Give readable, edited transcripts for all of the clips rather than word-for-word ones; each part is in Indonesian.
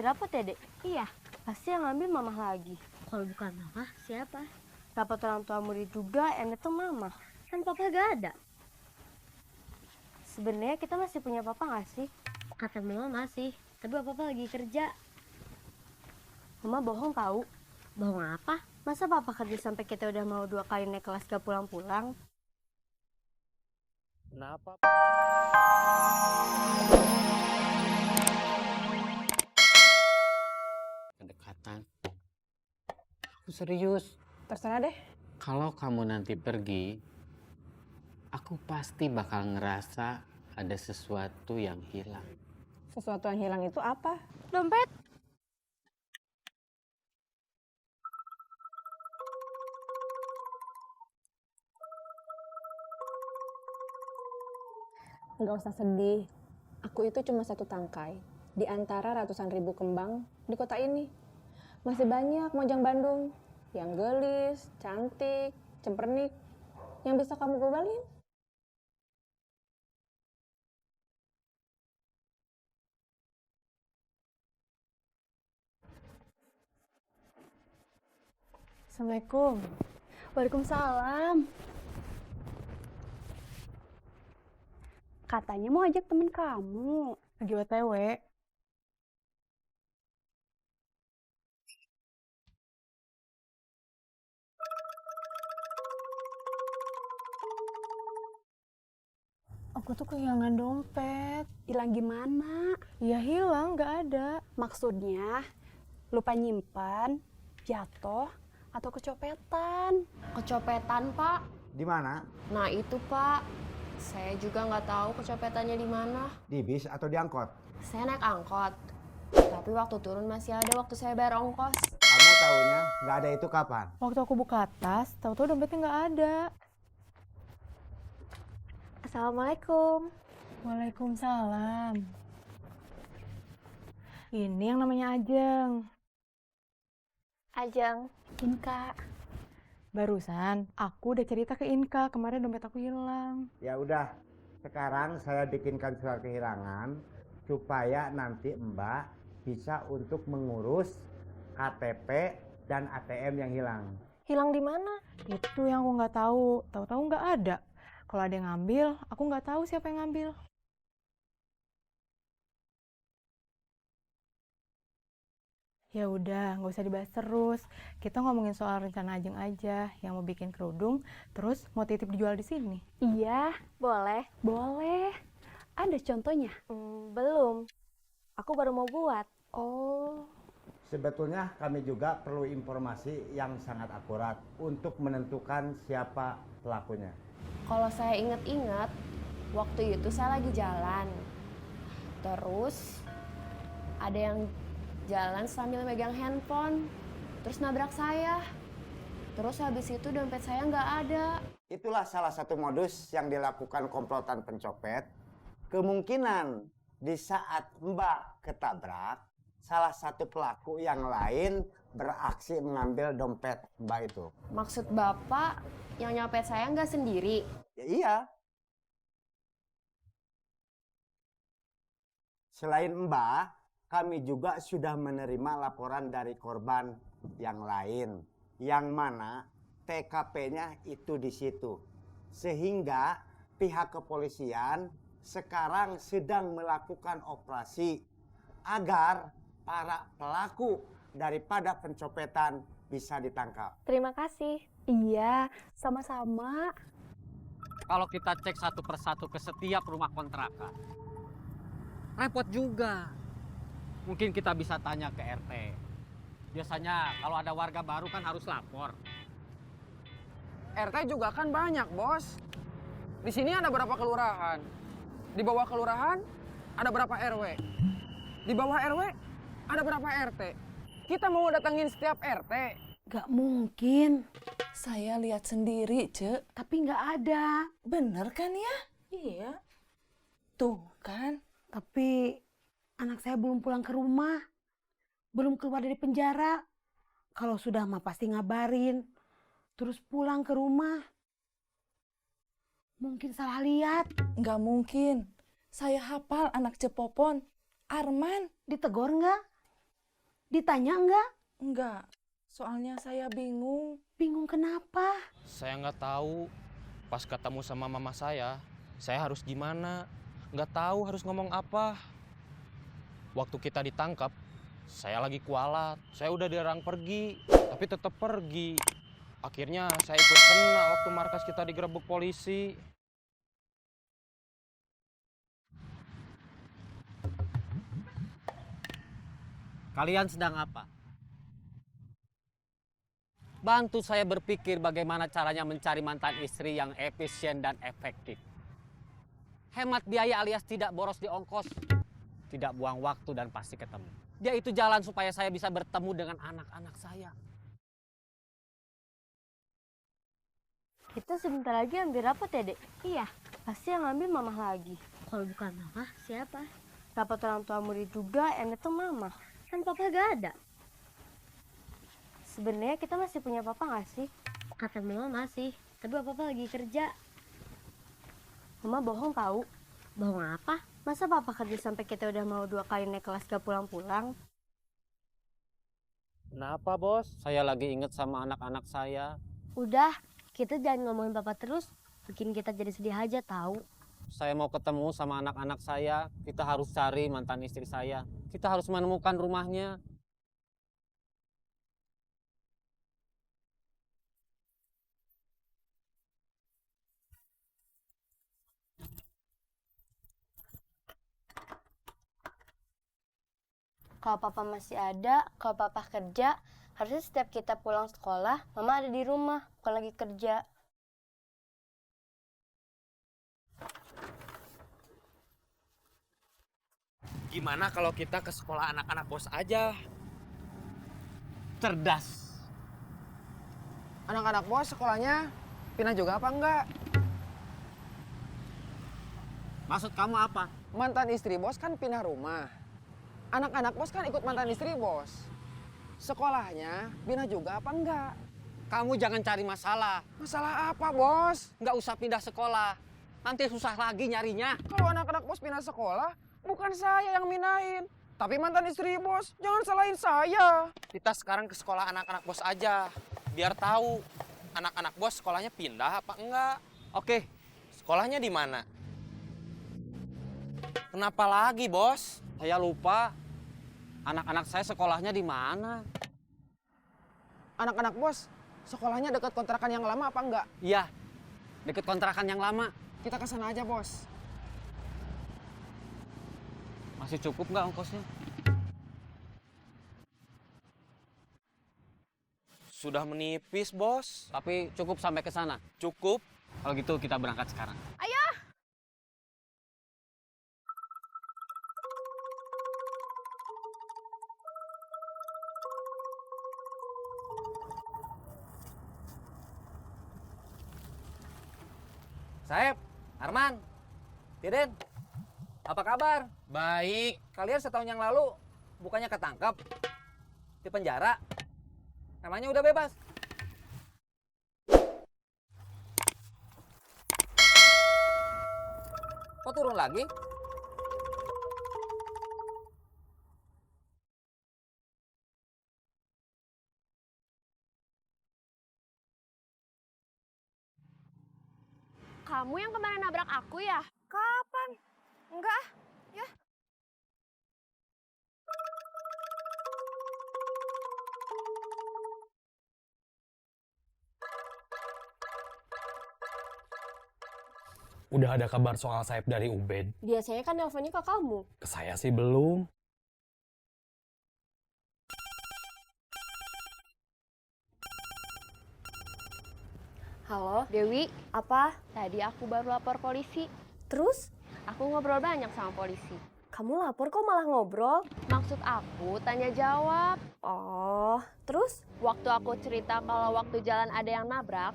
dapet ya, Dek? Iya. Pasti yang ngambil Mama lagi. Kalau bukan Mama, siapa? Dapat orang tua murid juga, yang itu Mama. Kan Papa gak ada. Sebenarnya kita masih punya Papa nggak sih? Kata Mama masih, tapi Papa lagi kerja. Mama bohong tahu. Bohong apa? Masa Papa kerja sampai kita udah mau 2 kali naik kelas gak pulang-pulang? Kenapa? Kedekatan. Aku serius. Terserah deh. Kalau kamu nanti pergi, aku pasti bakal ngerasa ada sesuatu yang hilang. Sesuatu yang hilang itu apa? Dompet? Nggak usah sedih. Aku itu cuma satu tangkai di antara ratusan ribu kembang di kota ini. Masih banyak mojang Bandung yang gelis, cantik, cempernik, yang bisa kamu gobalin. Assalamualaikum. Waalaikumsalam. Katanya mau ajak temen kamu. Lagi OTW. Aku tuh kehilangan dompet. Hilang gimana? Ya hilang, nggak ada. Maksudnya lupa nyimpan, jatuh, atau kecopetan? Kecopetan, Pak. Di mana? Nah itu, Pak. Saya juga nggak tahu kecopetannya di mana. Di bis atau di angkot? Saya naik angkot. Tapi waktu turun masih ada waktu saya bayar ongkos. Kamu tahunya nggak ada itu kapan? Waktu aku buka tas, tahu-tahu dompetnya nggak ada. Assalamualaikum. Waalaikumsalam. Ini yang namanya Ajeng. Ajeng. Inka. Barusan aku udah cerita ke Inka, kemarin dompet aku hilang. Ya udah, sekarang saya bikinkan surat kehilangan supaya nanti Mbak bisa untuk mengurus KTP dan ATM yang hilang. Hilang di mana? Itu yang aku nggak tahu, tahu-tahu nggak ada. Kalau ada yang ngambil, aku nggak tahu siapa yang ngambil. Ya udah, nggak usah dibahas terus. Kita ngomongin soal rencana Ajeng aja, yang mau bikin kerudung, terus mau titip dijual di sini. Iya, Boleh. boleh. Ada contohnya? Belum. Aku baru mau buat. Oh, Sebetulnya kami juga perlu informasi yang sangat akurat untuk menentukan siapa pelakunya. Kalau saya inget-inget, waktu itu saya lagi jalan. Terus ada yang jalan sambil megang handphone. Terus nabrak saya. Terus habis itu dompet saya nggak ada. Itulah salah satu modus yang dilakukan komplotan pencopet. Kemungkinan di saat Mbak ketabrak, salah satu pelaku yang lain beraksi mengambil dompet Mbak itu. Maksud Bapak yang nyopet saya nggak sendiri? Ya, iya. Selain Mbak, kami juga sudah menerima laporan dari korban yang lain, yang mana TKP-nya itu di situ. Sehingga pihak kepolisian sekarang sedang melakukan operasi agar para pelaku daripada pencopetan bisa ditangkap. Terima kasih. iya, sama-sama. Kalau kita cek satu persatu ke setiap rumah kontrakan, repot juga. Mungkin kita bisa tanya ke RT. Biasanya kalau ada warga baru kan harus lapor. RT juga kan banyak, Bos. Di sini ada berapa kelurahan? Di bawah kelurahan ada berapa RW? Di bawah RW ada berapa RT? Kita mau datengin setiap RT. Gak mungkin. Saya lihat sendiri, Cek. Tapi gak ada. Bener kan ya? Iya. Tuh kan. Tapi anak saya belum pulang ke rumah. Belum keluar dari penjara. Kalau sudah mah pasti ngabarin. Terus pulang ke rumah. Mungkin salah lihat. Nggak mungkin. Saya hafal anak Cepopon. Arman. Ditegor nggak? Ditanya enggak? Enggak, soalnya saya bingung. Bingung kenapa? Saya nggak tahu. Pas ketemu sama mama saya harus gimana? Nggak tahu harus ngomong apa. Waktu kita ditangkap, saya lagi kualat. Saya udah dilarang pergi, tapi tetap pergi. Akhirnya saya ikut kena waktu markas kita digerebek polisi. Kalian sedang apa? Bantu saya berpikir bagaimana caranya mencari mantan istri yang efisien dan efektif. Hemat biaya alias tidak boros di ongkos. Tidak buang waktu dan pasti ketemu. Dia itu jalan supaya saya bisa bertemu dengan anak-anak saya. Kita sebentar lagi ambil rapat ya, Dek? Iya, pasti yang ambil Mamah lagi. Kalau bukan Mamah, siapa? Rapat orang tua murid juga, yang datang Mamah. Kan Papa gak ada. Sebenarnya kita masih punya Papa gak sih? Kata Mama masih, tapi Papa lagi kerja. Mama bohong tahu. Bohong apa? Masa Papa kerja sampai kita udah mau 2 kali naik kelas gak pulang-pulang? Kenapa, Bos? Saya lagi inget sama anak-anak saya. Udah, kita jangan ngomongin Papa terus. Bikin kita jadi sedih aja tahu. Saya mau ketemu sama anak-anak saya. Kita harus cari mantan istri saya. Kita harus menemukan rumahnya. Kalau Papa masih ada, kalau Papa kerja, harusnya setiap kita pulang sekolah, Mama ada di rumah, bukan lagi kerja. Gimana kalau kita ke sekolah anak-anak bos aja? Cerdas. Anak-anak bos sekolahnya pindah juga apa enggak? Maksud kamu apa? Mantan istri bos kan pindah rumah. Anak-anak bos kan ikut mantan istri bos. Sekolahnya pindah juga apa enggak? Kamu jangan cari masalah. Masalah apa bos? Nggak usah pindah sekolah. Nanti susah lagi nyarinya. Kalau anak-anak bos pindah sekolah, bukan saya yang minain. Tapi mantan istri bos, jangan salahin saya. Kita sekarang ke sekolah anak-anak bos aja. Biar tahu anak-anak bos sekolahnya pindah apa enggak. Oke, Sekolahnya di mana? Kenapa lagi, Bos? saya lupa. Anak-anak saya sekolahnya di mana? Anak-anak bos, sekolahnya dekat kontrakan yang lama apa enggak? Iya, deket kontrakan yang lama. Kita ke sana aja, bos. Masih cukup nggak ongkosnya? Sudah menipis, Bos. Tapi cukup sampai ke sana. Cukup. Kalau gitu kita berangkat sekarang. Saeb, Arman, Tirin, apa kabar? Baik. Kalian setahun yang lalu bukannya ketangkap di penjara? Namanya udah bebas. Kok turun lagi? Kamu yang kemarin nabrak aku ya? Kapan? Enggak, ya. Udah ada kabar soal Saeb dari Ubed? Biasanya kan nelfonnya ke kamu. Ke saya sih belum. Halo, Dewi. Apa? Tadi aku baru lapor polisi. Terus? Aku ngobrol banyak sama polisi. Kamu lapor kok malah ngobrol? Maksud aku tanya jawab. Oh, terus? Waktu aku cerita kalau waktu jalan ada yang nabrak,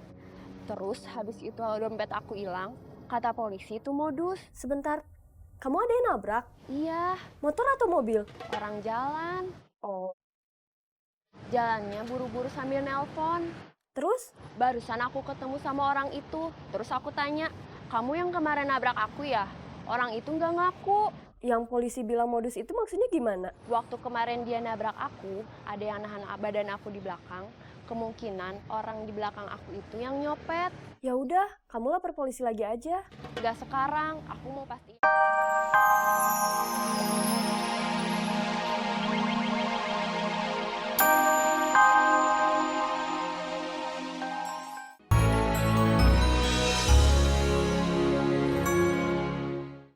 terus habis itu dompet aku hilang, kata polisi itu modus. Sebentar, kamu ada yang nabrak? Iya. Motor atau mobil? Orang jalan. Oh. Jalannya buru-buru sambil nelpon. Terus? Barusan aku ketemu sama orang itu. Terus aku tanya, kamu yang kemarin nabrak aku ya? Orang itu nggak ngaku. Yang polisi bilang modus itu maksudnya gimana? Waktu kemarin dia nabrak aku, ada yang nahan badan aku di belakang. Kemungkinan orang di belakang aku itu yang nyopet. Ya udah, kamu lapor polisi lagi aja. Gak sekarang, aku mau pastiin.